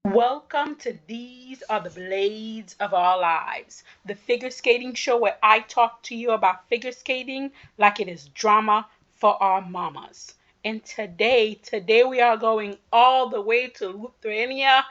Welcome to These Are the Blades of Our Lives, the figure skating show where I talk to you about figure skating like it is drama for our mamas. And today we are going all the way to Lithuania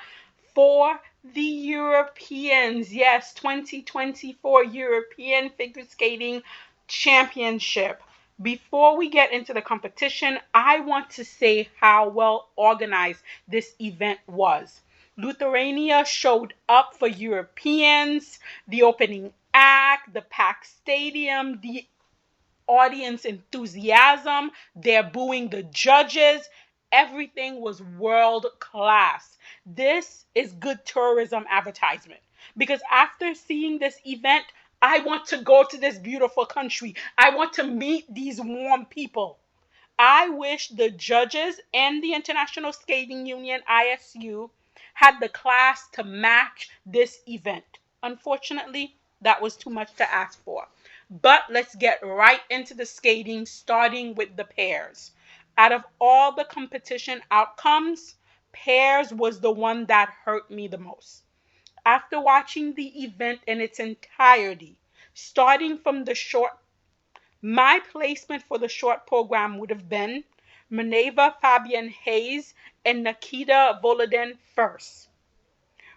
for the Europeans. Yes, 2024 European Figure Skating Championship. Before we get into the competition, I want to say how well organized this event was. Lithuania showed up for Europeans, the opening act, the packed stadium, the audience enthusiasm, they're booing the judges. Everything was world class. This is good tourism advertisement because after seeing this event, I want to go to this beautiful country. I want to meet these warm people. I wish the judges and the International Skating Union, ISU, had the class to match this event. Unfortunately, that was too much to ask for. But let's get right into the skating, starting with the pairs. Out of all the competition outcomes, pairs was the one that hurt me the most. After watching the event in its entirety, starting from the short, my placement for the short program would have been Minerva Fabian Hayes and Nikita Volodin first,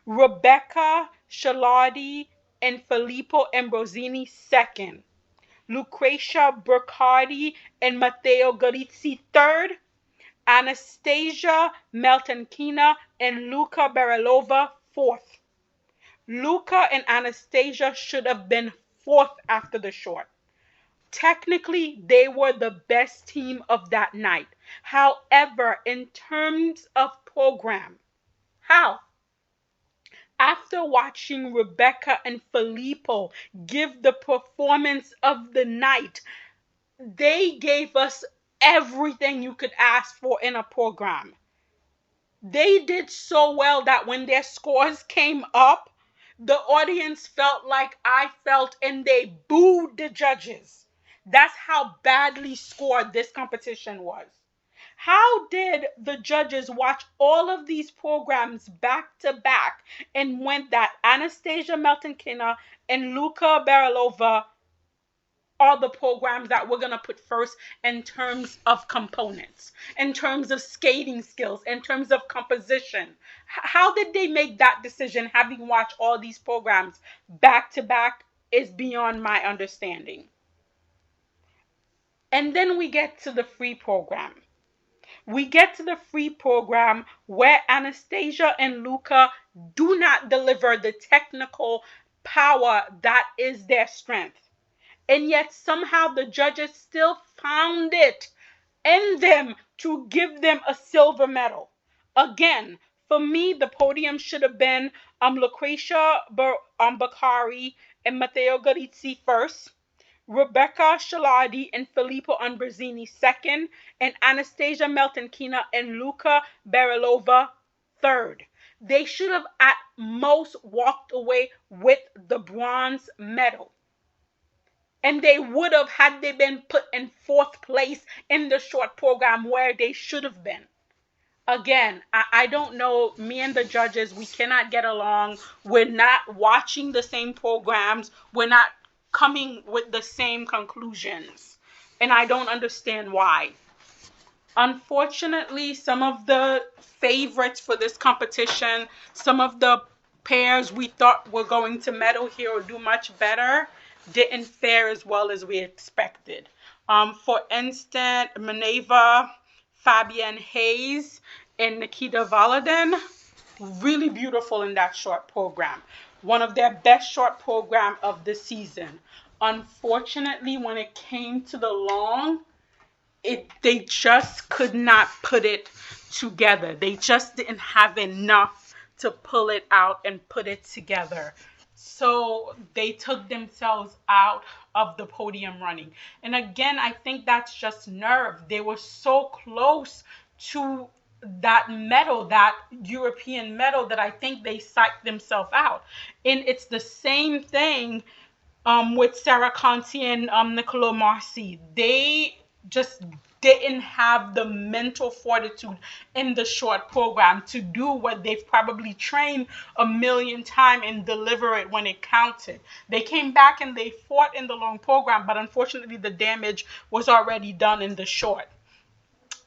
Rebecca Shaladi and Filippo Ambrosini second, Lucretia Burcardi and Matteo Garizzi third, Anastasia Meltonkina and Luca Barilova fourth. Luca and Anastasia should have been fourth after the short. Technically, they were the best team of that night. However, in terms of program, how? After watching Rebecca and Filippo give the performance of the night, they gave us everything you could ask for in a program. They did so well that when their scores came up, the audience felt like I felt and they booed the judges. That's how badly scored this competition was. How did the judges watch all of these programs back to back and went that Anastasia Meltonkina and Luca Barilova are the programs that we're going to put first in terms of components, in terms of skating skills, in terms of composition? How did they make that decision having watched all these programs back to back is beyond my understanding. And then we get to the free program. We get to the free program where Anastasia and Luca do not deliver the technical power that is their strength. And yet somehow the judges still found it in them to give them a silver medal. Again, for me, the podium should have been Lucretia Bakari and Matteo Garizzi first, Rebecca Shaladi and Filippo Ambrosini second, and Anastasia Meltonkina and Luca Barilova third. They should have at most walked away with the bronze medal. And they would have had they been put in fourth place in the short program where they should have been. Again, I don't know. Me and the judges, we cannot get along. We're not watching the same programs. We're not coming with the same conclusions. And I don't understand why. Unfortunately, some of the favorites for this competition, some of the pairs we thought were going to medal here or do much better, didn't fare as well as we expected. For instance, Minerva Fabian Hayes and Nikita Volodin, really beautiful in that short program. One of their best short program of the season. Unfortunately, when it came to the long, they just could not put it together. They just didn't have enough to pull it out and put it together. So they took themselves out of the podium running. And again, I think that's just nerve. They were so close to that medal, that European medal, that I think they psyched themselves out. And it's the same thing with Sarah Conti and Nicola Marcy. They just didn't have the mental fortitude in the short program to do what they've probably trained a million times and deliver it when it counted. They came back and they fought in the long program, but unfortunately the damage was already done in the short.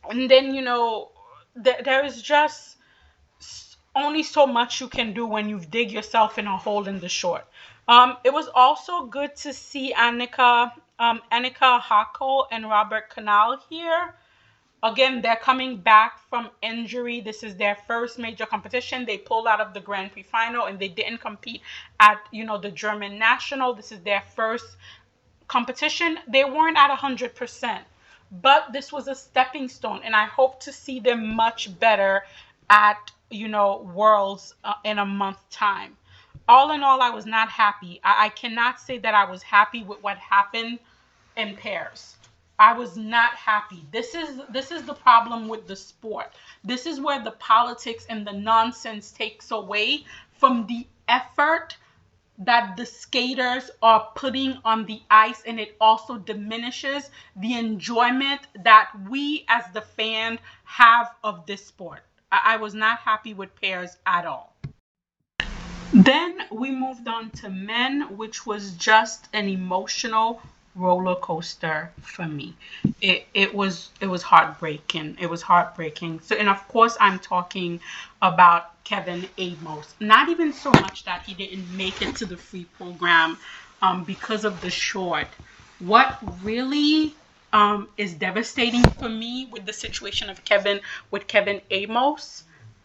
And then, there is just only so much you can do when you've dig yourself in a hole in the short. It was also good to see Annika Hako and Robert Canal here. Again, they're coming back from injury. This is their first major competition. They pulled out of the Grand Prix final and they didn't compete at, the German national. This is their first competition. They weren't at 100%, but this was a stepping stone, and I hope to see them much better at, Worlds in a month time. All in all, I was not happy. I cannot say that I was happy with what happened in pairs. I was not happy. This is the problem with the sport. This is where the politics and the nonsense takes away from the effort that the skaters are putting on the ice, and it also diminishes the enjoyment that we as the fan have of this sport. I was not happy with pairs at all. Then we moved on to men, which was just an emotional roller coaster for me. It was heartbreaking. It was heartbreaking. So, and of course I'm talking about Kevin Amos. Not even so much that he didn't make it to the free program because of the short. What really is devastating for me with the situation of Kevin Amos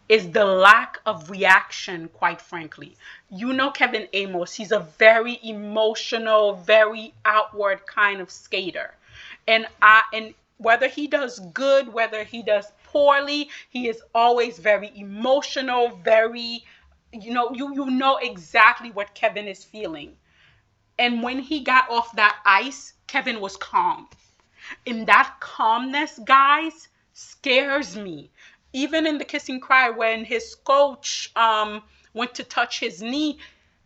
is the lack of reaction, quite frankly. Kevin Amos, he's a very emotional, very outward kind of skater. And whether he does good, whether he does poorly, he is always very emotional, very, you know exactly what Kevin is feeling. And when he got off that ice, Kevin was calm. And that calmness, guys, scares me. Even in the kissing cry, when his coach went to touch his knee,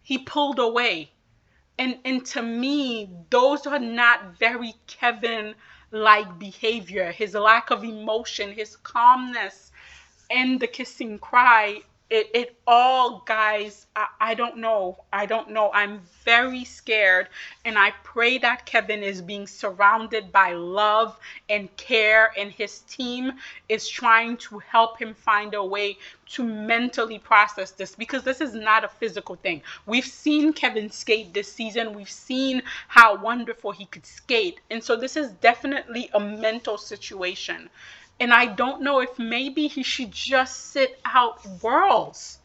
he pulled away. And to me, those are not very Kevin like behavior. His lack of emotion, his calmness, and the kissing cry, it all, guys, I don't know. I don't know. I'm very scared. And I pray that Kevin is being surrounded by love and care, and his team is trying to help him find a way to mentally process this, because this is not a physical thing. We've seen Kevin skate this season. We've seen how wonderful he could skate. And so this is definitely a mental situation. And I don't know if maybe he should just sit out Worlds.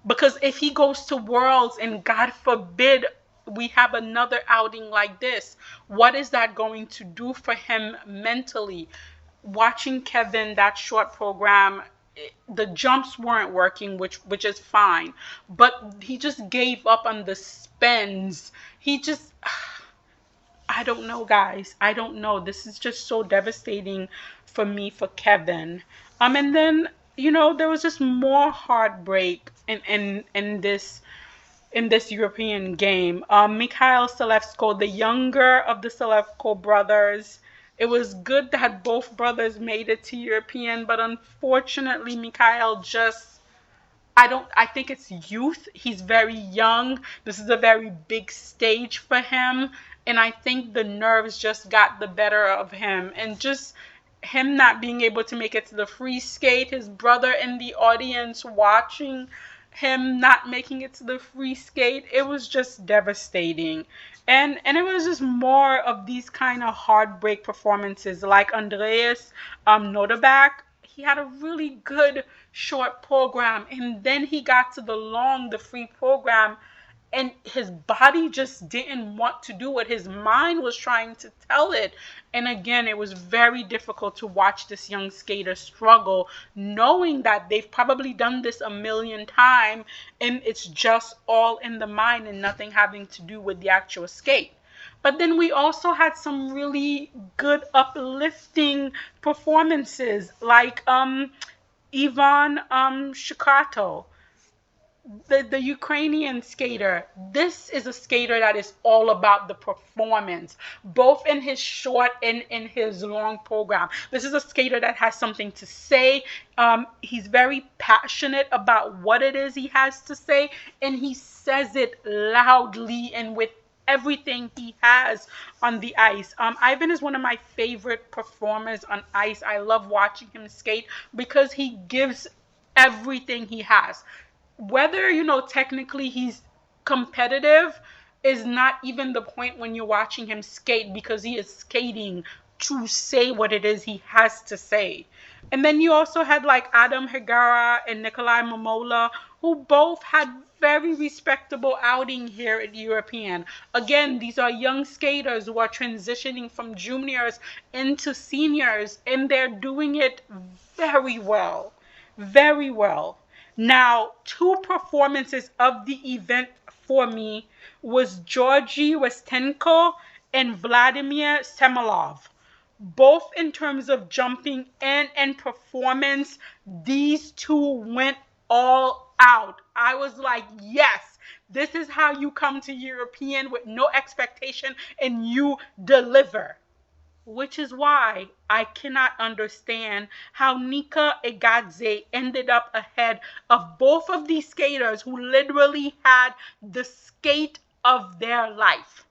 Because if he goes to Worlds and God forbid we have another outing like this, what is that going to do for him mentally? Watching Kevin, that short program, the jumps weren't working, which is fine. But he just gave up on the spins. He just... I don't know, guys. I don't know. This is just so devastating for me, for Kevin. And then, there was just more heartbreak in this European game. Mikhail Selevsko, the younger of the Selevko brothers. It was good that both brothers made it to European, but unfortunately, Mikhail just... I think it's youth. He's very young. This is a very big stage for him. And I think the nerves just got the better of him. And just him not being able to make it to the free skate, his brother in the audience watching him not making it to the free skate, it was just devastating. And it was just more of these kind of heartbreak performances, like Andreas Notabak. He had a really good short program, and then he got to the free program, and his body just didn't want to do it. His mind was trying to tell it. And again, it was very difficult to watch this young skater struggle, knowing that they've probably done this a million times, and it's just all in the mind and nothing having to do with the actual skate. But then we also had some really good uplifting performances, like Ivan Shikato. the Ukrainian skater, this is a skater that is all about the performance, both in his short and in his long program. This is a skater that has something to say. He's very passionate about what it is he has to say, and he says it loudly and with everything he has on the ice. Ivan is one of my favorite performers on ice. I love watching him skate because he gives everything he has. Whether, technically he's competitive is not even the point when you're watching him skate, because he is skating to say what it is he has to say. And then you also had like Adam Hegara and Nikolai Momola, who both had very respectable outing here at European. Again, these are young skaters who are transitioning from juniors into seniors, and they're doing it very well. Very well. Now, two performances of the event for me was Georgy Westenko and Vladimir Semilov. Both in terms of jumping and performance, these two went all out. I was like, yes, this is how you come to European with no expectation and you deliver. Which is why I cannot understand how Nika Egadze ended up ahead of both of these skaters who literally had the skate of their life.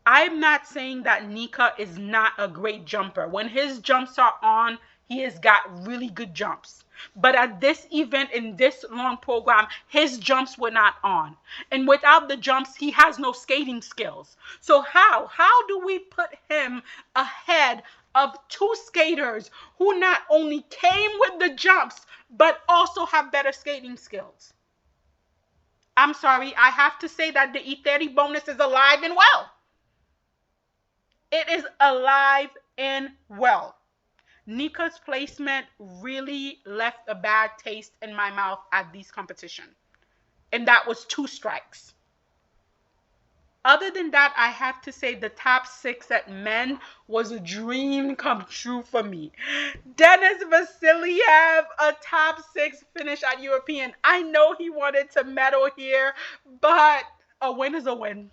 I'm not saying that Nika is not a great jumper. When his jumps are on, he has got really good jumps. But at this event, in this long program, his jumps were not on. And without the jumps, he has no skating skills. So how do we put him ahead of two skaters who not only came with the jumps, but also have better skating skills? I'm sorry, I have to say that the E30 bonus is alive and well. It is alive and well. Nika's placement really left a bad taste in my mouth at this competition. And that was 2 strikes. Other than that, I have to say the top 6 at men was a dream come true for me. Denis Vasiliev, a top 6 finish at European. I know he wanted to medal here, but a win is a win.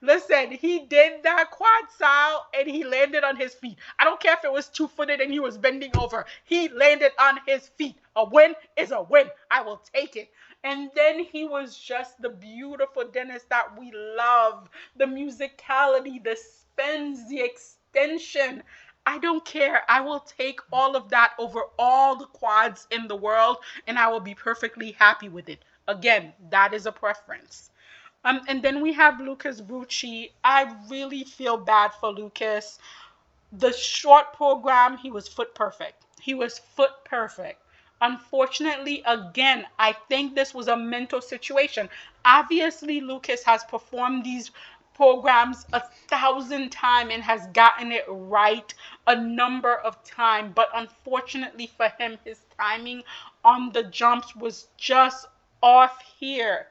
Listen, he did that quad style and he landed on his feet. I don't care if it was 2-footed and he was bending over. He landed on his feet. A win is a win. I will take it. And then he was just the beautiful Denis that we love. The musicality, the spins, the extension. I don't care. I will take all of that over all the quads in the world, and I will be perfectly happy with it. Again, that is a preference. And then we have Lucas Bucci. I really feel bad for Lucas. The short program, he was foot perfect. He was foot perfect. Unfortunately, again, I think this was a mental situation. Obviously, Lucas has performed these programs 1,000 times and has gotten it right a number of times. But unfortunately for him, his timing on the jumps was just off here.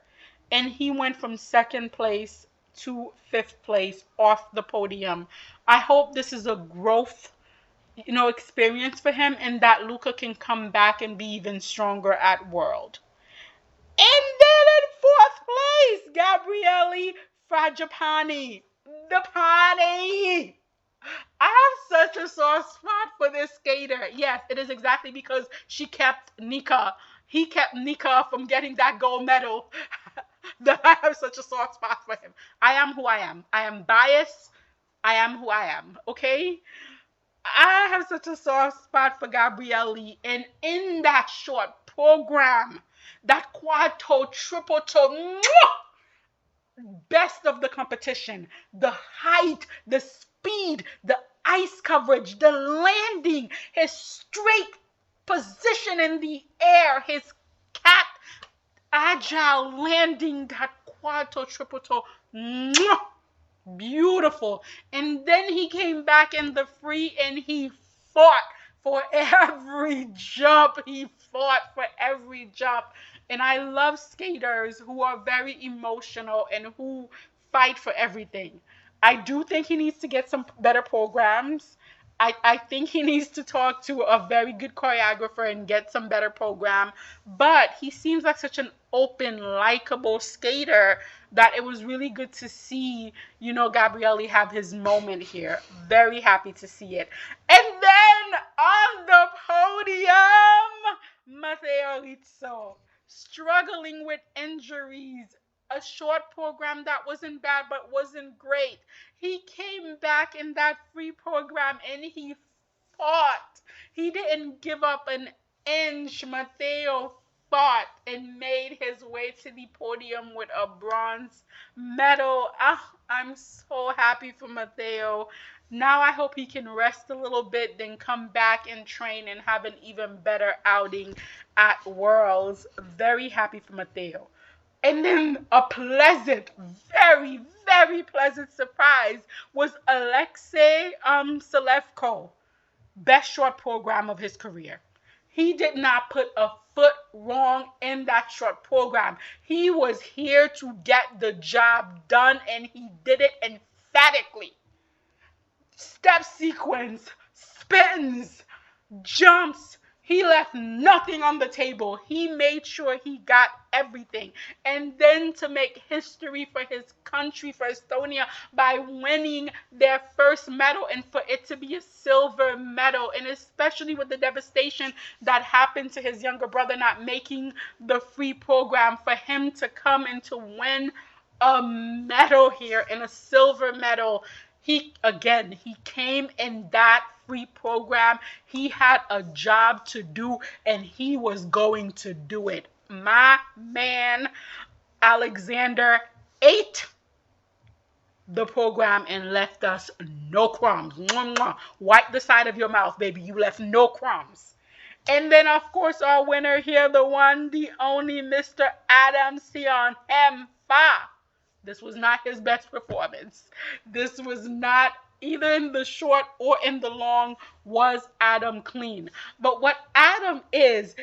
And he went from 2nd place to 5th place off the podium. I hope this is a growth, experience for him, and that Luca can come back and be even stronger at World. And then in 4th place, Gabriele Fragapani. The Pani. I have such a soft spot for this skater. Yes, it is exactly because she kept Nika. He kept Nika from getting that gold medal. That I have such a soft spot for him. I am who I am. I am biased. I am who I am. Okay? I have such a soft spot for Gabriele. And in that short program, that quad toe, triple toe, best of the competition. The height, the speed, the ice coverage, the landing, his straight position in the air, his cat agile landing, that quad toe, triple toe, beautiful. And then he came back in the free and he fought for every jump. He fought for every jump. And I love skaters who are very emotional and who fight for everything. I do think he needs to get some better programs. I think he needs to talk to a very good choreographer and get some better program. But he seems like such an open, likable skater that it was really good to see, Gabrielli have his moment here. Very happy to see it. And then on the podium, Matteo Rizzo, struggling with injuries, a short program that wasn't bad but wasn't great. He came back in that free program and he fought. He didn't give up an inch. Matteo fought and made his way to the podium with a bronze medal. I'm so happy for Matteo. Now I hope he can rest a little bit, then come back and train and have an even better outing at Worlds. Very happy for Matteo. And then a pleasant, very, very pleasant surprise was Alexei Selevko, best short program of his career. He did not put a foot wrong in that short program. He was here to get the job done, and he did it emphatically. Step sequence, spins, jumps. He left nothing on the table. He made sure he got everything. And then to make history for his country, for Estonia, by winning their first medal, and for it to be a silver medal, and especially with the devastation that happened to his younger brother not making the free program, for him to come and to win a medal here, and a silver medal. He came in that free program. He had a job to do, and he was going to do it. My man, Alexander, ate the program and left us no crumbs. Mwah, mwah. Wipe the side of your mouth, baby. You left no crumbs. And then, of course, our winner here, the one, the only Mr. Adam Sion M5. This was not his best performance. This was not, either in the short or in the long, was Adam clean. But what Adam is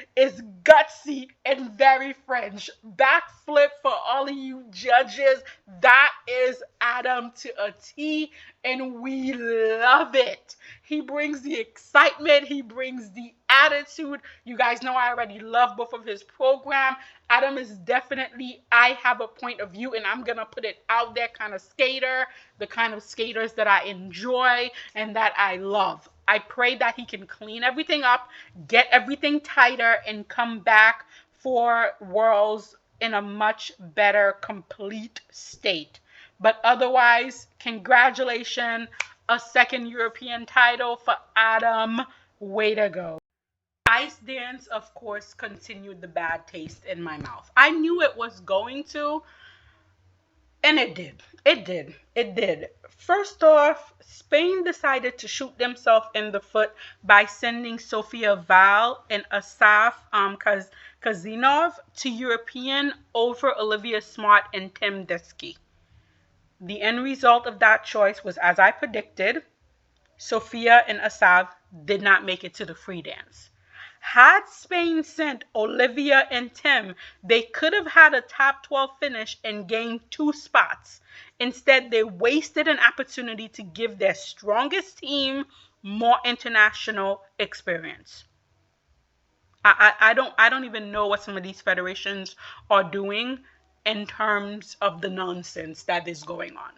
gutsy and very French. Backflip for all of you judges. That is Adam to a T, and we love it. He brings the excitement. He brings the attitude. You guys know I already love both of his program. Adam is definitely, I have a point of view, and I'm going to put it out there, kind of skater, the kind of skaters that I enjoy and that I love. I pray that he can clean everything up, get everything tighter, and come back for Worlds in a much better, complete state. But otherwise, congratulations, a second European title for Adam. Way to go. Ice dance, of course, continued the bad taste in my mouth. I knew it was going to, and it did. It did. It did. First off, Spain decided to shoot themselves in the foot by sending Sofia Val and Asaf Kazinov to European over Olivia Smart and Tim Desky. The end result of that choice was, as I predicted, Sofia and Asaf did not make it to the free dance. Had Spain sent Olivia and Tim, they could have had a top 12 finish and gained 2 spots. Instead, they wasted an opportunity to give their strongest team more international experience. I don't even know what some of these federations are doing in terms of the nonsense that is going on.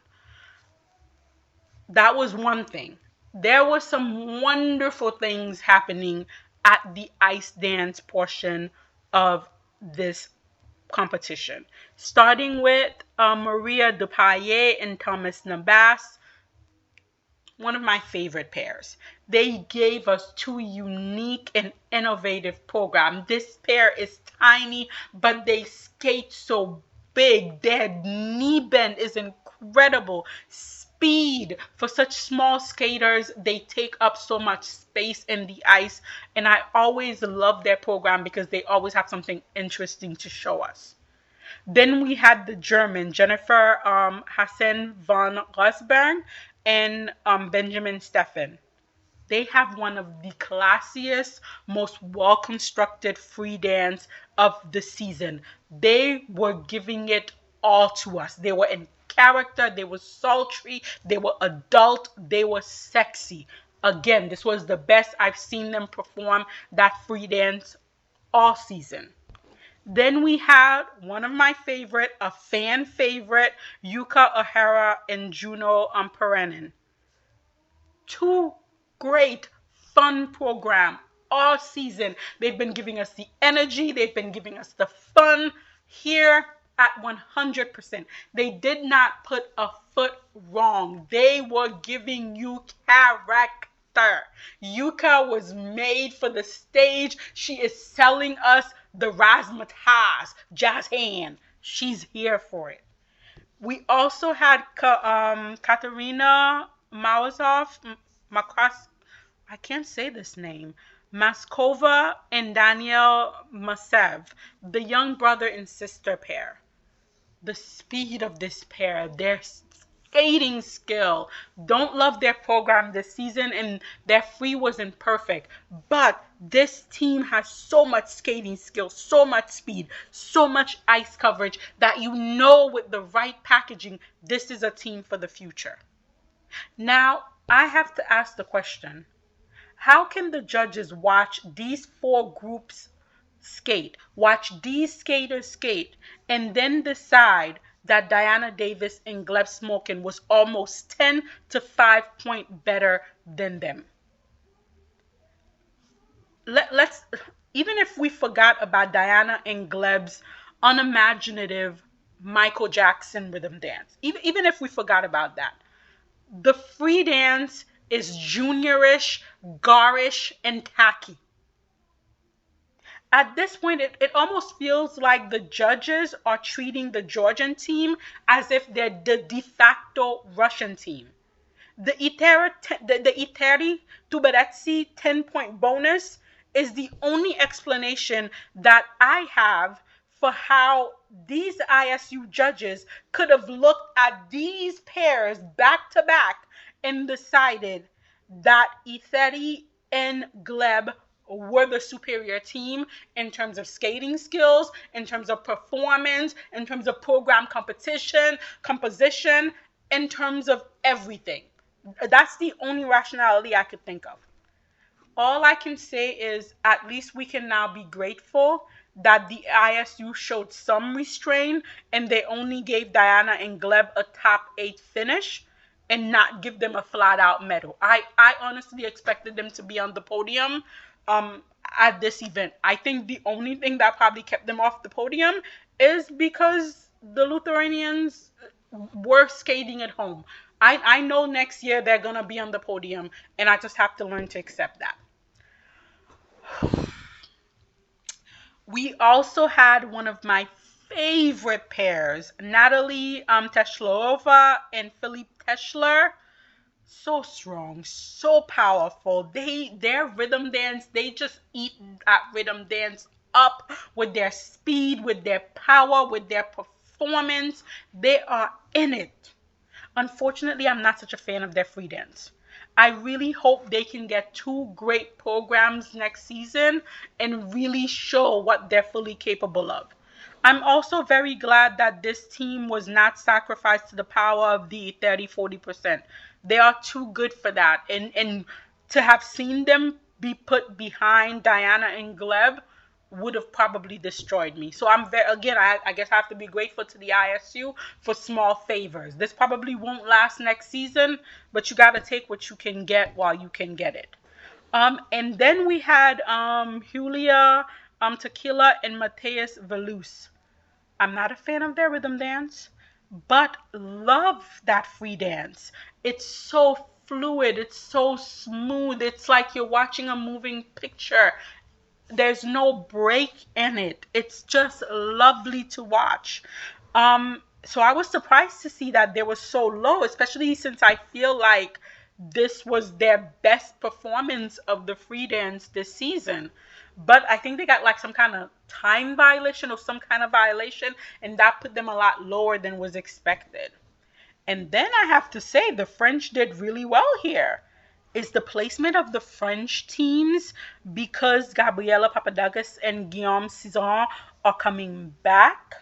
That was one thing. There were some wonderful things happening at the ice dance portion of this competition. Starting with Maria Dupaye and Thomas Nabas, one of my favorite pairs. They gave us 2 unique and innovative programs. This pair is tiny, but they skate so big. Their knee bend is incredible. Speed for such small skaters, they take up so much space in the ice, and I always love their program because they always have something interesting to show us. Then we had the German Jennifer Hassan von Rosberg and Benjamin Steffen. They have one of the classiest, most well-constructed free dance of the season. They were giving it all to us. They were in character, they were sultry, they were adult, they were sexy. Again, this was the best I've seen them perform that free dance all season. Then we had one of my favorite, a fan favorite, Yuka O'Hara and Juno Perenin. Two great, fun program all season. They've been giving us the energy. They've been giving us the fun here at 100%. They did not put a foot wrong. They were giving you character. Yuka was made for the stage. She is selling us the razzmatazz, jazz hand. She's here for it. We also had Katerina Makras, I can't say this name, Maskova and Daniel Masev, the young brother and sister pair. The speed of this pair, their skating skill. Don't love their program this season, and their free wasn't perfect. But this team has so much skating skill, so much speed, so much ice coverage that you know with the right packaging, this is a team for the future. Now, I have to ask the question, how can the judges watch these four groups skate, watch these skaters skate, and then decide that Diana Davis and Gleb Smolkin was almost 10 to 5 point better than them? Let's, even if we forgot about Diana and Gleb's unimaginative Michael Jackson rhythm dance, even if we forgot about that, the free dance is juniorish, garish, and tacky. At this point, it almost feels like the judges are treating the Georgian team as if they're the de facto Russian team. The Iteri Tuberidze 10-point bonus is the only explanation that I have for how these ISU judges could have looked at these pairs back to back and decided that Etheri and Gleb were the superior team in terms of skating skills, in terms of performance, in terms of program competition, composition, in terms of everything. That's the only rationality I could think of. All I can say is at least we can now be grateful that the ISU showed some restraint and they only gave Diana and Gleb a top 8 finish and not give them a flat out medal. I honestly expected them to be on the podium at this event. I think the only thing that probably kept them off the podium is because the Lithuanians were skating at home. I know next year they're going to be on the podium, and I just have to learn to accept that. We also had one of my favorite pairs, Natalie Teshlova and Philippe Teschler. So strong, so powerful. Their rhythm dance, they just eat that rhythm dance up with their speed, with their power, with their performance. They are in it. Unfortunately, I'm not such a fan of their free dance. I really hope they can get 2 great programs next season and really show what they're fully capable of. I'm also very glad that this team was not sacrificed to the power of the 30-40%. They are too good for that. And to have seen them be put behind Diana and Gleb would have probably destroyed me. So I'm again, I guess I have to be grateful to the ISU for small favors. This probably won't last next season, but you got to take what you can get while you can get it. And then we had Julia Tequila and Mateus Velus. I'm not a fan of their rhythm dance, but love that free dance. It's so fluid. It's so smooth. It's like you're watching a moving picture. There's no break in it. It's just lovely to watch. So I was surprised to see that they were so low, especially since I feel like this was their best performance of the free dance this season. But I think they got like some kind of time violation or some kind of violation, and that put them a lot lower than was expected. And then I have to say the French did really well here. Is the placement of the French teams because Gabriela Papadakis and Guillaume Cizon are coming back?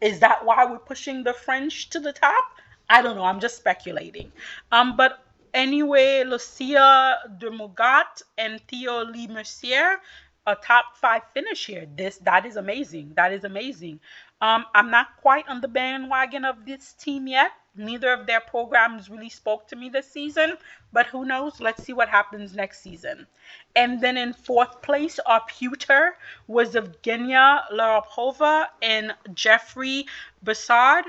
Is that why we're pushing the French to the top? I don't know. I'm just speculating. But Anyway, Lucia de Mugat and Theo Lee Mercier, a top five finish here. That is amazing. That is amazing. I'm not quite on the bandwagon of this team yet. Neither of their programs really spoke to me this season, but who knows? Let's see what happens next season. And then in fourth place, our pewter was Evgenia Larapova and Jeffrey Bassard.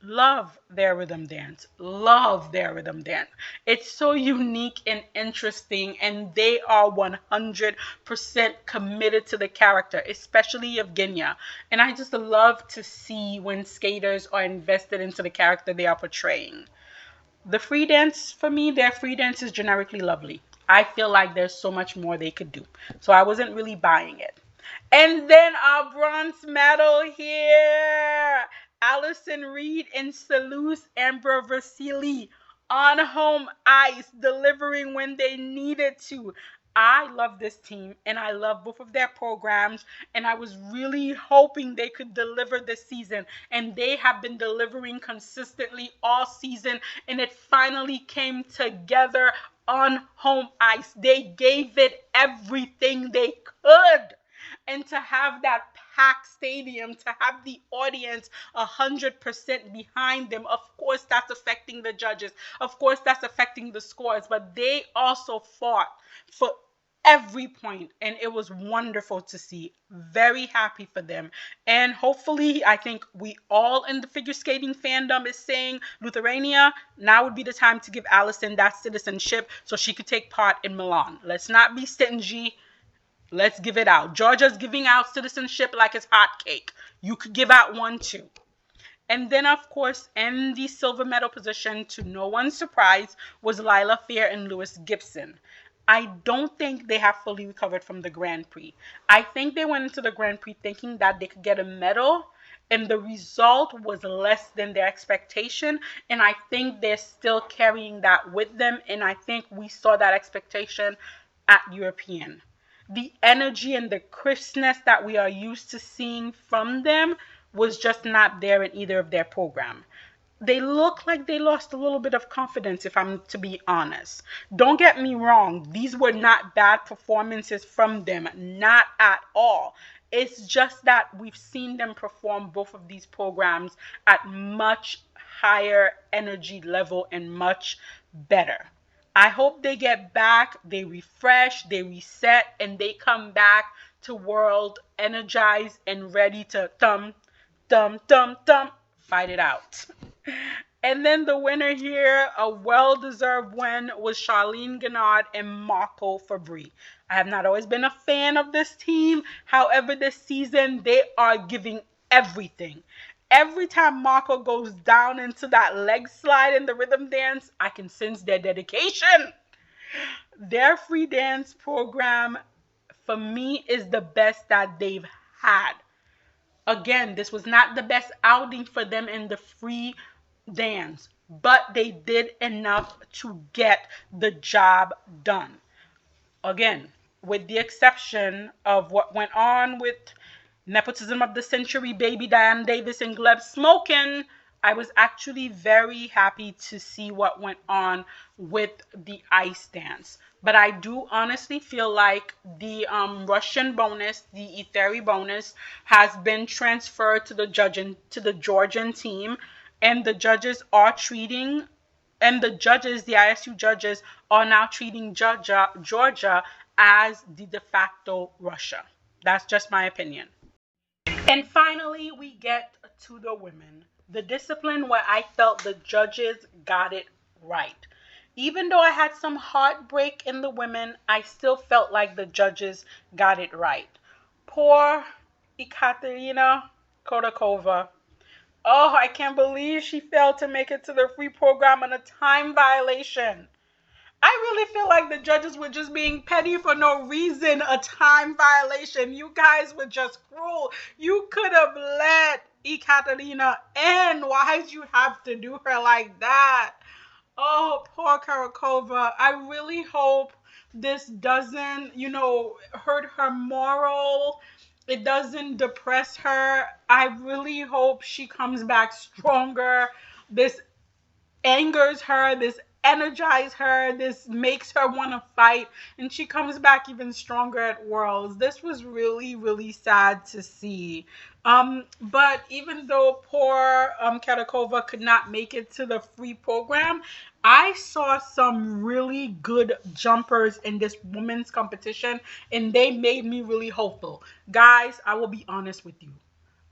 Love their rhythm dance. Love their rhythm dance. It's so unique and interesting, and they are 100% committed to the character, especially Evgenia. And I just love to see when skaters are invested into the character they are portraying. The free dance, for me, their free dance is generically lovely. I feel like there's so much more they could do. So I wasn't really buying it. And then our bronze medal here. Allison Reed and Selous Amber Vasily on home ice, delivering when they needed to. I love this team and I love both of their programs, and I was really hoping they could deliver this season, and they have been delivering consistently all season, and it finally came together on home ice. They gave it everything they could. And to have that packed stadium, to have the audience 100% behind them, of course that's affecting the judges. Of course that's affecting the scores. But they also fought for every point, and it was wonderful to see. Very happy for them. And hopefully, I think we all in the figure skating fandom is saying, Lithuania, now would be the time to give Allison that citizenship so she could take part in Milan. Let's not be stingy. Let's give it out. Georgia's giving out citizenship like it's hotcake. You could give out one too. And then, of course, in the silver medal position, to no one's surprise, was Lila Fair and Lewis Gibson. I don't think they have fully recovered from the Grand Prix. I think they went into the Grand Prix thinking that they could get a medal, and the result was less than their expectation. And I think they're still carrying that with them. And I think we saw that expectation at European. The energy and the crispness that we are used to seeing from them was just not there in either of their program. They look like they lost a little bit of confidence, if I'm to be honest. Don't get me wrong, these were not bad performances from them, not at all. It's just that we've seen them perform both of these programs at much higher energy level and much better. I hope they get back, they refresh, they reset, and they come back to World energized and ready to fight it out. And then the winner here, a well-deserved win, was Charlene Gennard and Marco Fabri. I have not always been a fan of this team. However, this season, they are giving everything. Every time Marco goes down into that leg slide in the rhythm dance, I can sense their dedication. Their free dance program, for me, is the best that they've had. Again, this was not the best outing for them in the free dance, but they did enough to get the job done. Again, with the exception of what went on with nepotism of the century, baby Diana Davis and Gleb Smokin, I was actually very happy to see what went on with the ice dance. But I do honestly feel like the Russian bonus, the Etheri bonus, has been transferred to the Georgian team, and the judges are treating, and the judges, the ISU judges, are now treating Georgia as the de facto Russia. That's just my opinion. And finally, we get to the women. The discipline where I felt the judges got it right. Even though I had some heartbreak in the women, I still felt like the judges got it right. Poor Ekaterina Kodakova. Oh, I can't believe she failed to make it to the free program on a time violation. I really feel like the judges were just being petty for no reason. A time violation. You guys were just cruel. You could have let Ekaterina in. Why'd you have to do her like that? Oh, poor Karakova. I really hope this doesn't, hurt her moral. It doesn't depress her. I really hope she comes back stronger. This angers her. This energize her. This makes her want to fight. And she comes back even stronger at Worlds. This was really, really sad to see. But even though poor Katakova could not make it to the free program, I saw some really good jumpers in this women's competition, and they made me really hopeful. Guys, I will be honest with you.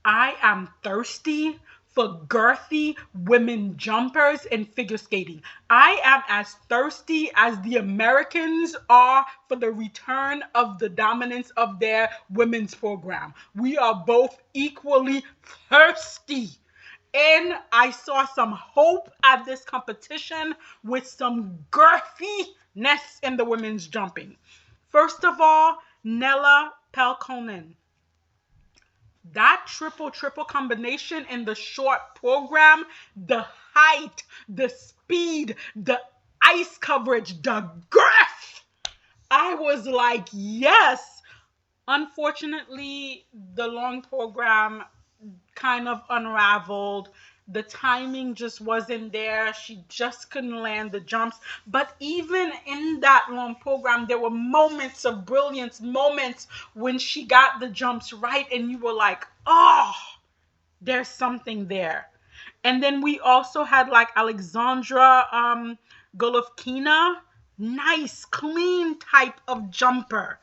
I am thirsty for girthy women jumpers and figure skating. I am as thirsty as the Americans are for the return of the dominance of their women's program. We are both equally thirsty. And I saw some hope at this competition with some girthiness in the women's jumping. First of all, Nella Pelkonen. That triple combination in the short program, the height, the speed, the ice coverage, the girth. I was like, yes. Unfortunately, the long program kind of unraveled. The timing just wasn't there. She just couldn't land the jumps. But even in that long program, there were moments of brilliance, moments when she got the jumps right, and you were like, oh, there's something there. And then we also had like Alexandra Golovkina, nice, clean type of jumper.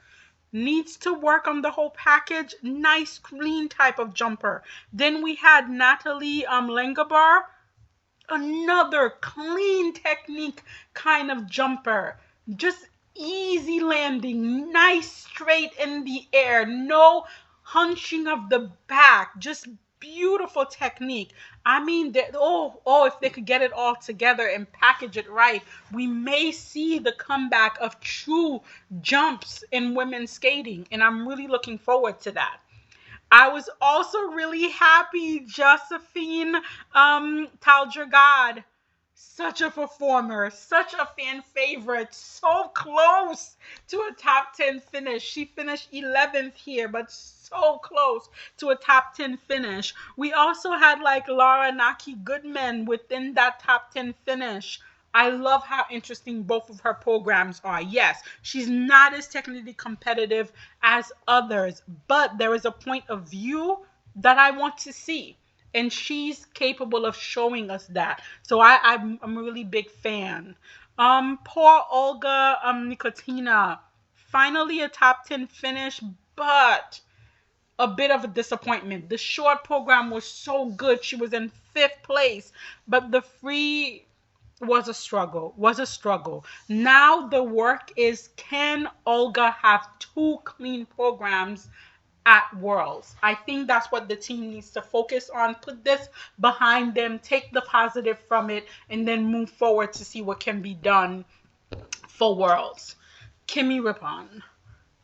Needs to work on the whole package. Nice, clean type of jumper. Then we had Natalie Lengabar, another clean technique kind of jumper. Just easy landing, nice straight in the air, no hunching of the back, just beautiful technique. I mean, if they could get it all together and package it right, we may see the comeback of true jumps in women's skating, and I'm really looking forward to that. I was also really happy Josephine Talgergad. Such a performer, such a fan favorite, so close to a top 10 finish. She finished 11th here, but so close to a top 10 finish. We also had like Laura Naki Goodman within that top 10 finish. I love how interesting both of her programs are. Yes, she's not as technically competitive as others, but there is a point of view that I want to see. And she's capable of showing us that. So I'm a really big fan. Poor Olga Nikotina. Finally a top 10 finish, but a bit of a disappointment. The short program was so good. She was in 5th place, but the free was a struggle. Now the work is, can Olga have 2 clean programs at Worlds? I think that's what the team needs to focus on. Put this behind them, take the positive from it, and then move forward to see what can be done for Worlds. Kimi Rippon.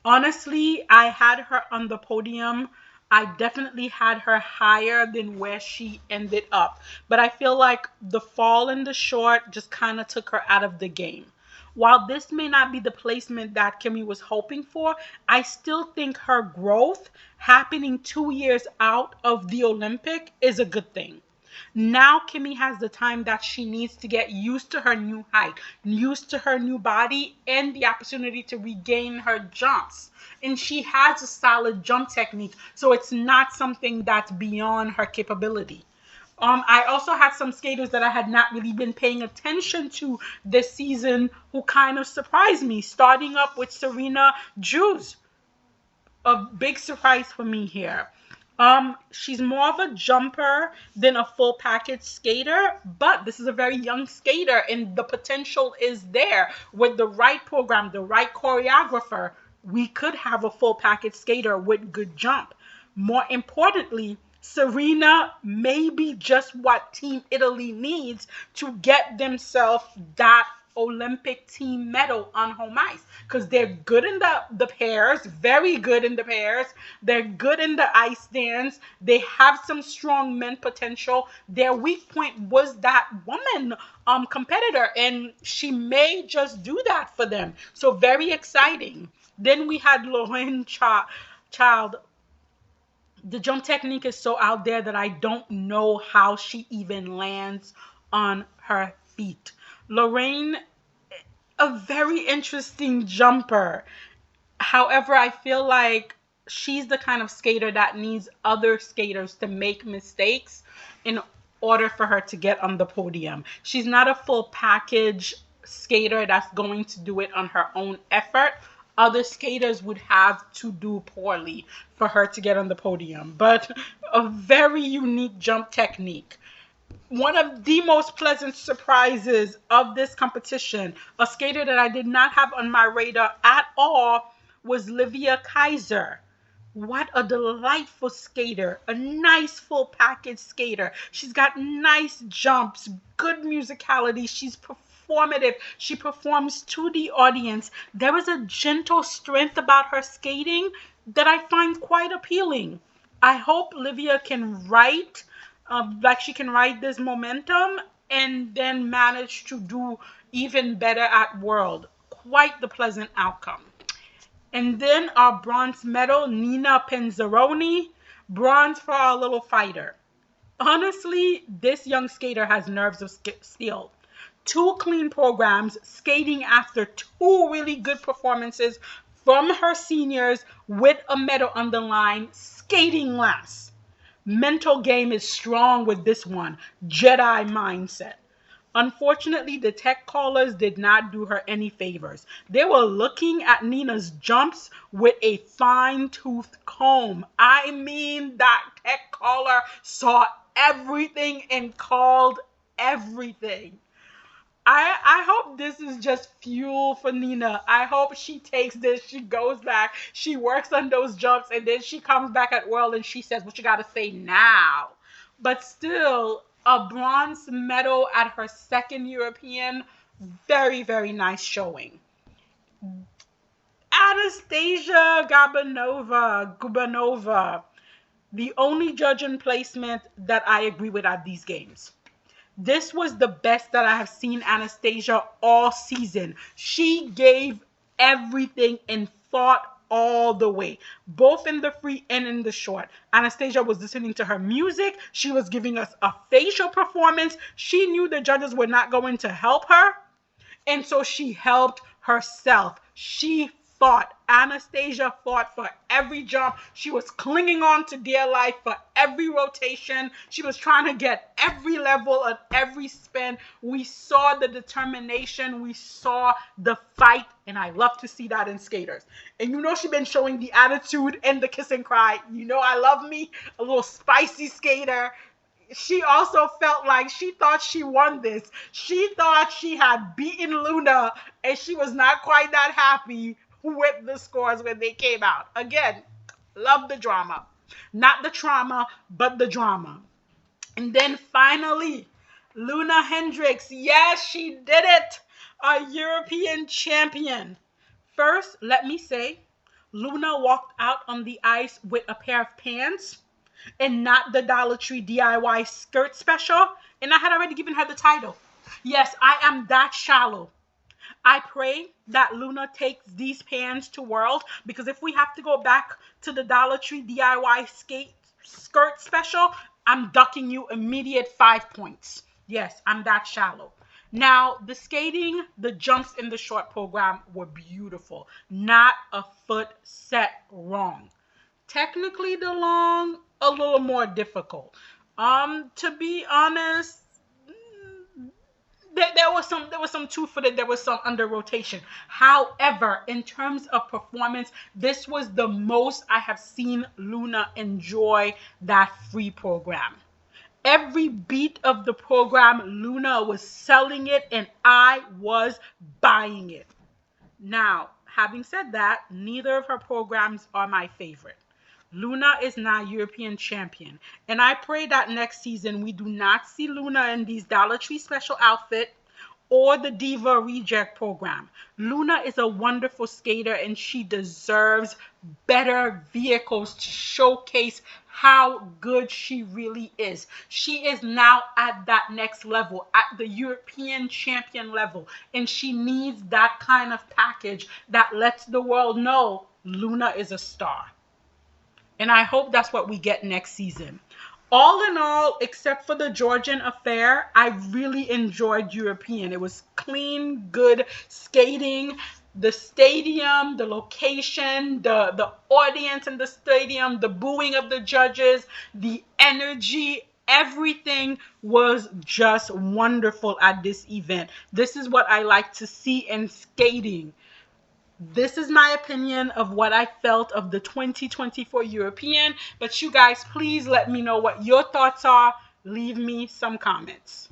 Honestly, I had her on the podium. I definitely had her higher than where she ended up. But I feel like the fall in the short just kind of took her out of the game. While this may not be the placement that Kimmy was hoping for, I still think her growth happening 2 years out of the Olympic is a good thing. Now Kimmy has the time that she needs to get used to her new height, used to her new body, and the opportunity to regain her jumps. And she has a solid jump technique, so it's not something that's beyond her capability. I also had some skaters that I had not really been paying attention to this season who kind of surprised me, starting up with Serena Jews. A big surprise for me here. She's more of a jumper than a full package skater, but this is a very young skater and the potential is there. With the right program, the right choreographer, we could have a full package skater with good jump. More importantly, Serena may be just what Team Italy needs to get themselves that Olympic team medal on home ice, because they're good in the pairs, very good in the pairs. They're good in the ice dance. They have some strong men potential. Their weak point was that woman competitor, and she may just do that for them. So very exciting. Then we had Lauren Child. The jump technique is so out there that I don't know how she even lands on her feet. Lorraine, a very interesting jumper. However, I feel like she's the kind of skater that needs other skaters to make mistakes in order for her to get on the podium. She's not a full package skater that's going to do it on her own effort. Other skaters would have to do poorly for her to get on the podium. But a very unique jump technique. One of the most pleasant surprises of this competition, a skater that I did not have on my radar at all, was Livia Kaiser. What a delightful skater, a nice full package skater. She's got nice jumps, good musicality. She's performative. She performs to the audience. There is a gentle strength about her skating that I find quite appealing. I hope Livia can write, like she can ride this momentum and then manage to do even better at World. Quite the pleasant outcome. And then our bronze medal, Nina Penzaroni, bronze for our little fighter. Honestly, this young skater has nerves of steel. Two clean programs, skating after two really good performances from her seniors with a medal on the line, skating last. Mental game is strong with this one. Jedi mindset. Unfortunately, the tech callers did not do her any favors. They were looking at Nina's jumps with a fine-toothed comb. I mean, that tech caller saw everything and called everything. I hope this is just fuel for Nina. I hope she takes this, she goes back, she works on those jumps, and then she comes back at World and she says what you got to say now. But still, a bronze medal at her second European, very, very nice showing. Anastasia Gubanova, the only judge in placement that I agree with at these games. This was the best that I have seen Anastasia all season. She gave everything and fought all the way, both in the free and in the short. Anastasia was listening to her music. She was giving us a facial performance. She knew the judges were not going to help her. And so she helped herself. She fought. Anastasia fought for every jump. She was clinging on to dear life for every rotation. She was trying to get every level and every spin. We saw the determination. We saw the fight. And I love to see that in skaters. And you know she's been showing the attitude and the kiss and cry. You know I love me a little spicy skater. She also felt like she thought she won this. She thought she had beaten Luna, and she was not quite that happy with the scores when they came out. Again, love the drama. Not the trauma, but the drama. And then finally, Luna Hendricks. Yes, she did it. A European champion. First, let me say, Luna walked out on the ice with a pair of pants and not the Dollar Tree DIY skirt special. And I had already given her the title. Yes, I am that shallow. I pray that Luna takes these pants to World, because if we have to go back to the Dollar Tree DIY skirt special, I'm ducking you immediate 5 points. Yes, I'm that shallow. Now, the skating, the jumps in the short program were beautiful. Not a foot set wrong. Technically, the long, a little more difficult. To be honest, there was some two-footed, there was some under rotation. However, in terms of performance, this was the most I have seen Luna enjoy that free program. Every beat of the program, Luna was selling it and I was buying it. Now, having said that, neither of her programs are my favorite. Luna is now European champion. And I pray that next season we do not see Luna in these Dollar Tree special outfit or the Diva Reject program. Luna is a wonderful skater and she deserves better vehicles to showcase how good she really is. She is now at that next level, at the European champion level, and she needs that kind of package that lets the world know Luna is a star. And I hope that's what we get next season. All in all, except for the Georgian affair, I really enjoyed European. It was clean, good skating. The stadium, the location, the audience in the stadium, the booing of the judges, the energy, everything was just wonderful at this event. This is what I like to see in skating. This is my opinion of what I felt of the 2024 European. But you guys, please let me know what your thoughts are. Leave me some comments.